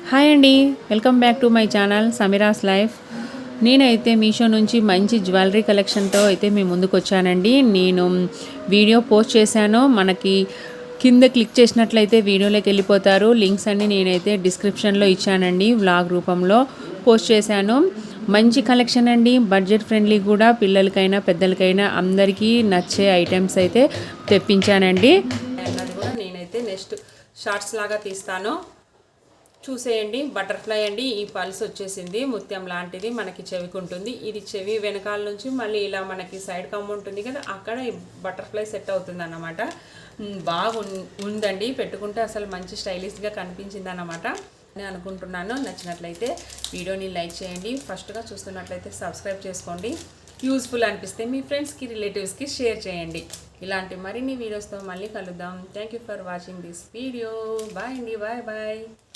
Hi అండి, welcome back to my channel Sameera's life. నేనైతే మీషో నుంచి మంచి జ్యువెలరీ కలెక్షన్తో అయితే మీ ముందుకు వచ్చానండి. నేను వీడియో పోస్ట్ చేశాను, మనకి కింద క్లిక్ చేసినట్లయితే వీడియోలోకి వెళ్ళిపోతారు. లింక్స్ అన్ని నేనైతే డిస్క్రిప్షన్లో ఇచ్చానండి, వ్లాగ్ రూపంలో పోస్ట్ చేశాను. మంచి కలెక్షన్ అండి, బడ్జెట్ ఫ్రెండ్లీ కూడా, పిల్లలకైనా పెద్దలకైనా అందరికీ నచ్చే ఐటమ్స్ అయితే తెప్పించానండి. అన్నది కూడా నేనైతే నెక్స్ట్ షార్ట్స్ లాగా తీస్తాను, చూసేయండి. బటర్ఫ్లై అండి, ఈ పల్స్ వచ్చేసింది ముత్యం లాంటిది, మనకి చెవికి ఉంటుంది. ఇది చెవి వెనకాల నుంచి మళ్ళీ ఇలా మనకి సైడ్ కమ్ ఉంటుంది కదా, అక్కడ ఈ బటర్ఫ్లై సెట్ అవుతుంది అన్నమాట. బాగా ఉందండి, పెట్టుకుంటే అసలు మంచి స్టైలిష్గా కనిపించింది అన్నమాట. నేను అనుకుంటున్నాను. నచ్చినట్లయితే వీడియోని లైక్ చేయండి, ఫస్ట్గా చూస్తున్నట్లయితే సబ్స్క్రైబ్ చేసుకోండి. యూస్ఫుల్ అనిపిస్తే మీ ఫ్రెండ్స్కి రిలేటివ్స్కి షేర్ చేయండి. ఇలాంటి మరిన్ని వీడియోస్తో మళ్ళీ కలుద్దాం. Thank you for watching this video. Bye అండి, బాయ్ బాయ్.